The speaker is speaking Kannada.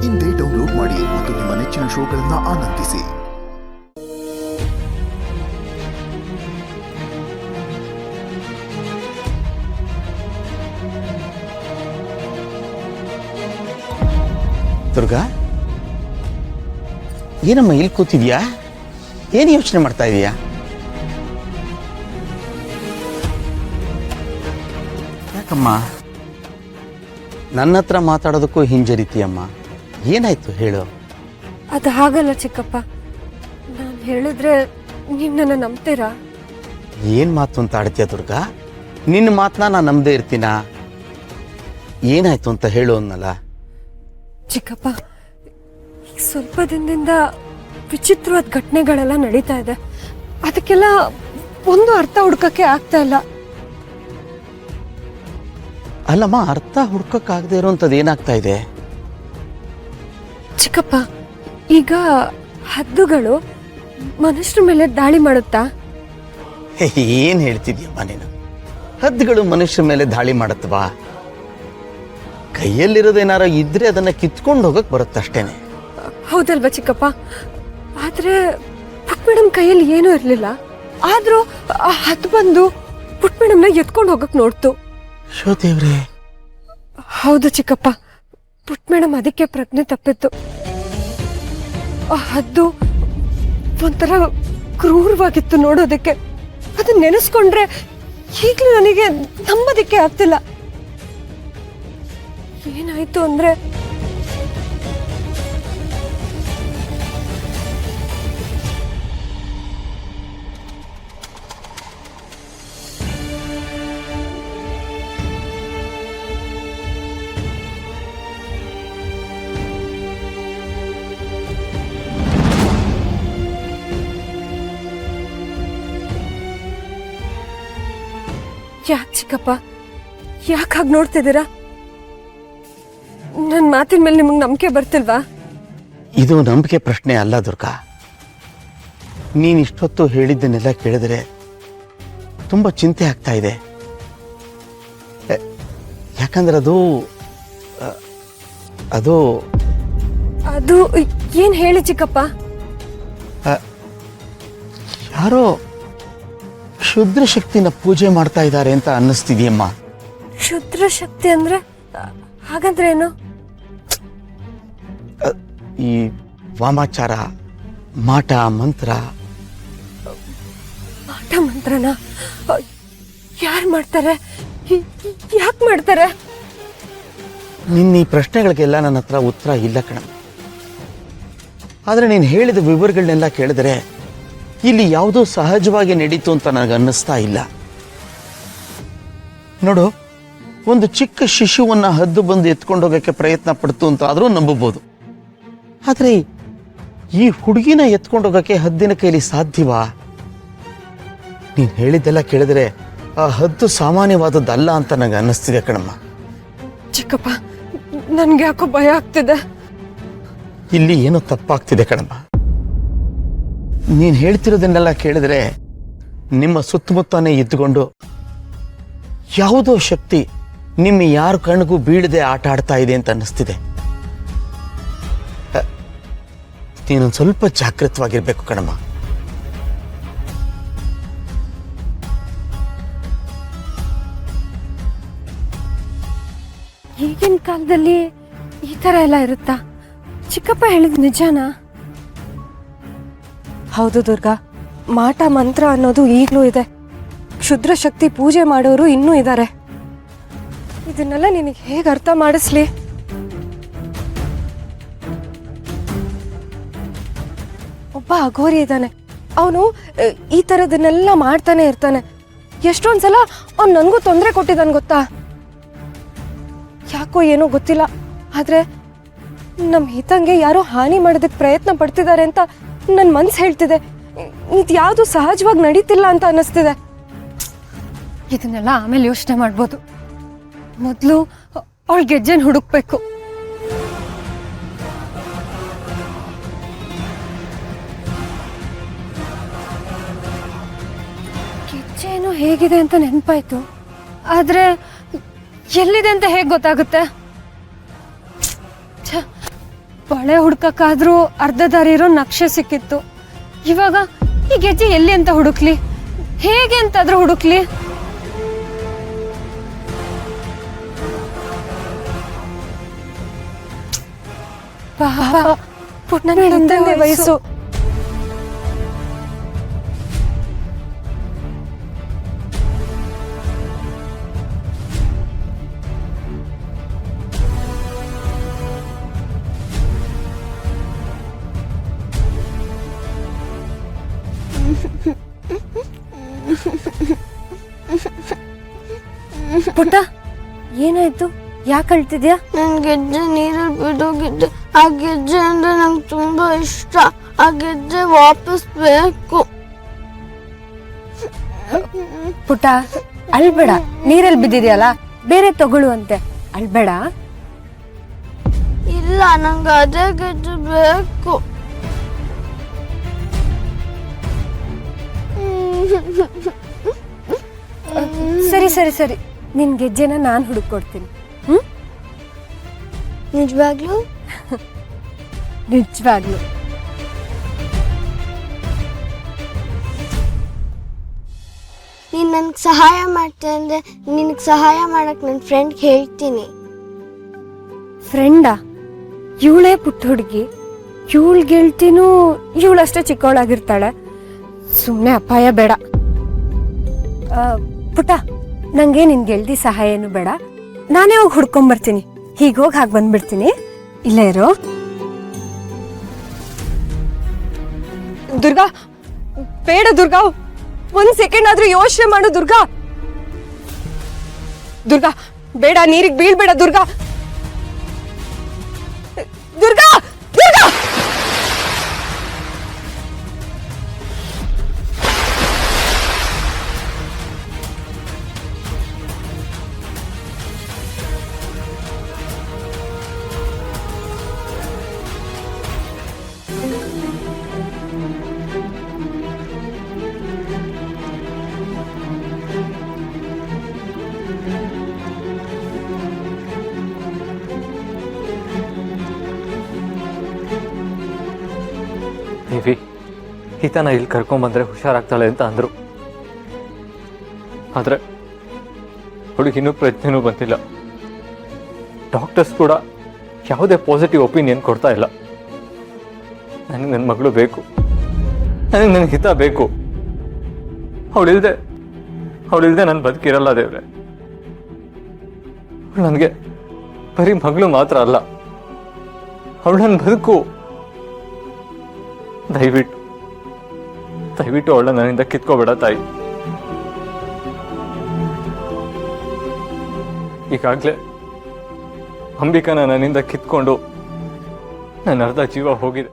ಇಂದೇ ಡೌನ್ಲೋಡ್ ಮಾಡಿ ಮತ್ತು ನಿಮ್ಮ ನೆಚ್ಚಿನ ಶೋಗಳನ್ನು ಆನಂದಿಸಿ. ದುರ್ಗಾ, ಏನಮ್ಮ ಇಲ್ಲಿ ಕೂತಿದ್ಯಾ? ಏನು ಯೋಚನೆ ಮಾಡ್ತಾ ಇದೀಯಾ? ಯಾಕಮ್ಮ ನನ್ನ ಹತ್ರ ಮಾತಾಡೋದಕ್ಕೂ ಹಿಂಜರಿತೀಯಮ್ಮ? ಏನಾಯ್ತು ಹೇಳು. ಅದು ಹಾಗಲ್ಲ ಚಿಕ್ಕಪ್ಪ, ನಾನು ಹೇಳಿದ್ರೆ ನೀವು ನನ್ನ ನಂಬ್ತೀರಾ? ಏನು ಮಾತು ಅಂತ ಆಡ್ತೀಯ ದುರ್ಗಾ? ನಿನ್ನ ಮಾತನ್ನ ನಾನು ನಂಬದೇ ಇರ್ತೀನಾ? ಏನಾಯ್ತು ಅಂತ ಹೇಳು ಅನ್ನಲ್ಲ. ಚಿಕ್ಕಪ್ಪ, ಈಗ ಸ್ವಲ್ಪ ದಿನದಿಂದ ವಿಚಿತ್ರವಾದ ಘಟನೆಗಳೆಲ್ಲ ನಡೀತಾ ಇದೆ. ಅದಕ್ಕೆಲ್ಲ ಒಂದು ಅರ್ಥ ಹುಡ್ಕಕ್ಕೆ ಆಗ್ತಾ ಇಲ್ಲ. ಅಲ್ಲಮ್ಮ, ಅರ್ಥ ಹುಡ್ಕಕ್ಕಾಗದೇ ಇರೋಂಥದ್ದು ಏನಾಗ್ತಾ ಇದೆ? ಚಿಕ್ಕಪ್ಪ, ಈಗ ಹದ್ದುಗಳು ಮನುಷ್ಯರ ಮೇಲೆ ದಾಳಿ ಮಾಡುತ್ತಾ? ಏನು ಹೇಳ್ತಿದ್ಯಮ್ಮ ನೀನು? ಹದ್ದುಗಳು ಮನುಷ್ಯರ ಮೇಲೆ ದಾಳಿ ಮಾಡತ್ವಾ? ಕೈಯಲ್ಲಿರೋದೇನಾರ ಇದ್ರೆ ಅದನ್ನ ಕಿತ್ಕೊಂಡು ಹೋಗಕ್ ಬರುತ್ತಷ್ಟೇನೆ. ಹೌದಲ್ವಾ ಚಿಕ್ಕಪ್ಪ? ಆದ್ರೆ ಪುಟ್ ಮೇಡಮ್ ಕೈಯಲ್ಲಿ ಏನೂ ಇರ್ಲಿಲ್ಲ. ಆದ್ರೂ ಆ ಹದ್ದು ಬಂದು ಪುಟ್ ಮೇಡಮ್ನ ಎತ್ಕೊಂಡು ಹೋಗಕ್ ನೋಡ್ತು. ಶೋ ದೇವ್ರೆ! ಹೌದು ಚಿಕ್ಕಪ್ಪ, ಪುಟ್ ಮೇಡಮ್ ಅದಕ್ಕೆ ಪ್ರಜ್ಞೆ ತಪ್ಪಿತ್ತು. ಆ ಹದ್ದು ಒಂಥರ ಕ್ರೂರವಾಗಿತ್ತು ನೋಡೋದಕ್ಕೆ. ಅದನ್ನ ನೆನೆಸ್ಕೊಂಡ್ರೆ ಈಗಲೂ ನನಗೆ ನಂಬೋದಕ್ಕೆ ಆಗ್ತಿಲ್ಲ. ಏನಾಯ್ತು ಅಂದ್ರೆ, ಯಾಕೆ ಚಿಕ್ಕಪ್ಪ, ಯಾಕೆ ಹಾಗೆ ನೋಡ್ತಿದ್ದೀರಾ? ನನ್ನ ಮಾತಿನ ಮೇಲೆ ನಿಮಗೆ ನಂಬಿಕೆ ಬರ್ತಿಲ್ವಾ? ಇದು ನಂಬಿಕೆ ಪ್ರಶ್ನೆ ಅಲ್ಲ ದುರ್ಗಾ. ನೀನ್ ಇಷ್ಟೊತ್ತು ಹೇಳಿದ್ದನ್ನೆಲ್ಲ ಕೇಳಿದ್ರೆ ತುಂಬಾ ಚಿಂತೆ ಆಗ್ತಾ ಇದೆ. ಯಾಕಂದ್ರೆ ಅದು ಅದು ಅದು ಏನ್ ಹೇಳಿ ಚಿಕ್ಕಪ್ಪ? ಯಾರೋ ಶುದ್ರ ಶಕ್ತಿನ ಪೂಜೆ ಮಾಡ್ತಾ ಇದ್ದಾರೆ ಅಂತ ಅನ್ನಿಸ್ತಿದೆಯಮ್ಮ. ಶುದ್ರ ಶಕ್ತಿ ಅಂದ್ರೆ ಹಾಗಂದ್ರೆ ಏನು? ಈ ವಾಮಾಚಾರ, ಮಾಟ ಮಂತ್ರ. ಮಾಟ ಮಂತ್ರನ ಯಾರು ಮಾಡ್ತಾರೆ? ಯಾಕೆ ಮಾಡ್ತಾರೆ? ನಿನ್ನ ಈ ಪ್ರಶ್ನೆಗಳಿಗೆಲ್ಲ ನನ್ನ ಹತ್ರ ಉತ್ತರ ಇಲ್ಲ ಕಣಮ್ಮ. ಆದರೆ ನೀನು ಹೇಳಿದ ವಿವರಗಳನ್ನೆಲ್ಲ ಕೇಳಿದ್ರೆ ಇಲ್ಲಿ ಯಾವುದೋ ಸಹಜವಾಗಿ ನಡೀತು ಅಂತ ನನಗೆ ಅನ್ನಿಸ್ತಾ ಇಲ್ಲ. ನೋಡು, ಒಂದು ಚಿಕ್ಕ ಶಿಶುವನ್ನ ಹದ್ದು ಬಂದು ಎತ್ಕೊಂಡು ಹೋಗೋಕ್ಕೆ ಪ್ರಯತ್ನ ಪಡ್ತು ಅಂತ ಆದರೂ ನಂಬಬಹುದು. ಆದರೆ ಈ ಹುಡುಗಿನ ಎತ್ಕೊಂಡು ಹೋಗೋಕ್ಕೆ ಹದ್ದಿನ ಕೈಲಿ ಸಾಧ್ಯವಾ? ನೀನು ಹೇಳಿದ್ದೆಲ್ಲ ಕೇಳಿದ್ರೆ ಆ ಹದ್ದು ಸಾಮಾನ್ಯವಾದದ್ದಲ್ಲ ಅಂತ ನನಗೆ ಅನ್ನಿಸ್ತಿದೆ ಕಣಮ್ಮ. ಚಿಕ್ಕಪ್ಪ, ನನ್ಗೆ ಯಾಕೋ ಭಯ ಆಗ್ತಿದೆ. ಇಲ್ಲಿ ಏನೋ ತಪ್ಪಾಗ್ತಿದೆ ಕಣಮ್ಮ. ನೀನು ಹೇಳ್ತಿರೋದನ್ನೆಲ್ಲ ಕೇಳಿದ್ರೆ ನಿಮ್ಮ ಸುತ್ತಮುತ್ತನೇ ಇದ್ದುಕೊಂಡು ಯಾವುದೋ ಶಕ್ತಿ ನಿಮ್ಮ ಯಾರ ಕಣ್ಣಿಗೂ ಬೀಳದೆ ಆಟ ಆಡ್ತಾ ಇದೆ ಅಂತ ಅನ್ನಿಸ್ತಿದೆ. ನೀನೊಂದು ಸ್ವಲ್ಪ ಜಾಗೃತವಾಗಿರ್ಬೇಕು ಕಣಮ್ಮ. ಈಗಿನ ಕಾಲದಲ್ಲಿ ಈ ತರ ಎಲ್ಲ ಇರುತ್ತಾ? ಚಿಕ್ಕಪ್ಪ ಹೇಳಿದ್ ನಿಜಾನಾ? ಹೌದು ದುರ್ಗಾ, ಮಾಟ ಮಂತ್ರ ಅನ್ನೋದು ಈಗಲೂ ಇದೆ. ಕ್ಷುದ್ರ ಶಕ್ತಿ ಪೂಜೆ ಮಾಡೋರು ಇನ್ನೂ ಇದ್ದಾರೆ. ಇದನ್ನೆಲ್ಲ ನಿನಗೆ ಹೇಗೆ ಅರ್ಥ ಮಾಡಿಸ್ಲಿ? ಒಬ್ಬ ಅಘೋರಿ ಇದ್ದಾನೆ. ಅವನು ಈ ಥರದನ್ನೆಲ್ಲ ಮಾಡ್ತಾನೆ ಇರ್ತಾನೆ. ಎಷ್ಟೊಂದ್ಸಲ ಅವ್ನು ನನಗೂ ತೊಂದರೆ ಕೊಟ್ಟಿದ್ದಾನೆ ಗೊತ್ತಾ? ಯಾಕೋ ಏನೋ ಗೊತ್ತಿಲ್ಲ, ಆದ್ರೆ ನಮ್ಮ ಹಿತಂಗೆ ಯಾರೋ ಹಾನಿ ಮಾಡೋದಕ್ಕೆ ಪ್ರಯತ್ನ ಪಡ್ತಿದ್ದಾರೆ ಅಂತ ನನ್ನ ಮನ್ಸು ಹೇಳ್ತಿದೆ. ಇದು ಯಾವುದು ಸಹಜವಾಗಿ ನಡೀತಿಲ್ಲ ಅಂತ ಅನ್ನಿಸ್ತಿದೆ. ಇದನ್ನೆಲ್ಲ ಆಮೇಲೆ ಯೋಚನೆ ಮಾಡ್ಬೋದು. ಮೊದಲು ಅವಳ ಗೆಜ್ಜೆನ ಹುಡುಕ್ಬೇಕು. ಗೆಜ್ಜೆನು ಹೇಗಿದೆ ಅಂತ ನೆನಪಾಯ್ತು, ಆದ್ರೆ ಎಲ್ಲಿದೆ ಅಂತ ಹೇಗೆ ಗೊತ್ತಾಗುತ್ತೆ? ಬಳೆ ಹುಡ್ಕಕ್ಕಾದ್ರೂ ಅರ್ಧ ದಾರಿ ಇರೋ ನಕ್ಷೆ ಸಿಕ್ಕಿತ್ತು. ಇವಾಗ ಈ ಗೆಜ್ಜೆ ಎಲ್ಲಿ ಅಂತ ಹುಡುಕ್ಲಿ, ಹೇಗೆ ಅಂತಾದ್ರೂ ಹುಡುಕ್ಲಿ? ಪುಟ್ಟ ವಯಸ್ಸು. ಪುಟ್ಟ ಏನಾಯ್ತು? ಯಾಕೆ ಅಳ್ತಿದ್ಯಾ? ನನ್ ಗೆಜ್ಜೆ ನೀರಲ್ಲಿ ಬಿದ್ದೋಗಿದ್ದೆ. ಆ ಗೆಜ್ಜೆ ಅಂದ್ರೆ ನಂಗೆ ತುಂಬಾ ಇಷ್ಟ. ಆ ಗೆಜ್ಜೆ ವಾಪಸ್ ಬೇಕು. ಪುಟ್ಟ ಅಳ್ಬೇಡ, ನೀರಲ್ಲಿ ಬಿದ್ದಿದ್ಯಲ್ಲ, ಬೇರೆ ತಗೊಳ್ಳು ಅಂತೆ. ಅಳ್ಬೇಡ. ಇಲ್ಲ, ನಂಗೆ ಅದೇ ಗೆಜ್ಜೆ ಬೇಕು. ಸರಿ ಸರಿ ಸರಿ, ನಿನ್ ಗೆಜ್ಜೆನ ನಾನು ಹುಡುಕೊಡ್ತೀನಿ. ನಿಜವಾಗ್ಲೂ? ನಿಜವಾಗ್ಲು. ನೀನ್ ನನ್ಗೆ ಸಹಾಯ ಮಾಡ್ತೆ ಅಂದ್ರೆ ನಿನಗೆ ಸಹಾಯ ಮಾಡಕ್ ನನ್ನ ಫ್ರೆಂಡ್ಗೆ ಹೇಳ್ತೀನಿ. ಫ್ರೆಂಡಾ? ಇವಳೇ ಪುಟ್ಟ ಹುಡುಗಿ, ಇವಳು ಗೆಳ್ತಿನೂ ಇವಳಷ್ಟೇ ಚಿಕ್ಕವಳಾಗಿರ್ತಾಳೆ. ಸುಮ್ಮನೆ ಅಪಾಯ ಬೇಡ. ಪುಟ್ಟ, ನಂಗೆ ನಿನ್ ಗೆಳ್ತಿ ಸಹಾಯ ಏನು ಬೇಡ, ನಾನೇ ಹೋಗಿ ಹುಡ್ಕೊಂಬರ್ತೀನಿ. ಹೀಗೋಗಿ ಹಾಗೆ ಬಂದ್ಬಿಡ್ತೀನಿ. ಇಲ್ಲೇ ಇರೋ. ದುರ್ಗಾ, ಬೇಡ ದುರ್ಗಾ, ಒಂದ್ ಸೆಕೆಂಡ್ ಆದ್ರೂ ಯೋಚನೆ ಮಾಡು ದುರ್ಗಾ. ದುರ್ಗಾ ಬೇಡ, ನೀರಿಗೆ ಬೀಳ್ಬೇಡ ದುರ್ಗಾ. ದುರ್ಗಾ ದುರ್ಗಾ ದೇವಿ, ಹಿತನ ಇಲ್ಲಿ ಕರ್ಕೊಂಬಂದ್ರೆ ಹುಷಾರಾಗ್ತಾಳೆ ಅಂತ ಅಂದ್ರು. ಆದ್ರೆ ಹುಡುಗಿನೂ ಪ್ರಜ್ಞೆನೂ ಬಂದಿಲ್ಲ. ಡಾಕ್ಟರ್ಸ್ ಕೂಡ ಯಾವುದೇ ಪಾಸಿಟಿವ್ ಒಪಿನಿಯನ್ ಕೊಡ್ತಾ ಇಲ್ಲ. ನನಗೆ ನನ್ನ ಮಗಳು ಬೇಕು, ನನಗೆ ನನ್ನ ಹಿತ ಬೇಕು. ಅವಳಿಲ್ದೆ ನನ್ನ ಬದುಕಿರಲ್ಲ ದೇವ್ರೆ. ನನಗೆ ಬರೀ ಮಗಳು ಮಾತ್ರ ಅಲ್ಲ, ಅವಳು ನನ್ನ ಬದುಕು. ದಯವಿಟ್ಟು ಅವಳ ನನ್ನಿಂದ ಕಿತ್ಕೋಬೇಡ ತಾಯಿ. ಈಗಾಗ್ಲೇ ಅಂಬಿಕಾನ ನನ್ನಿಂದ ಕಿತ್ಕೊಂಡು ನನ್ನ ಅರ್ಧ ಜೀವ ಹೋಗಿದೆ.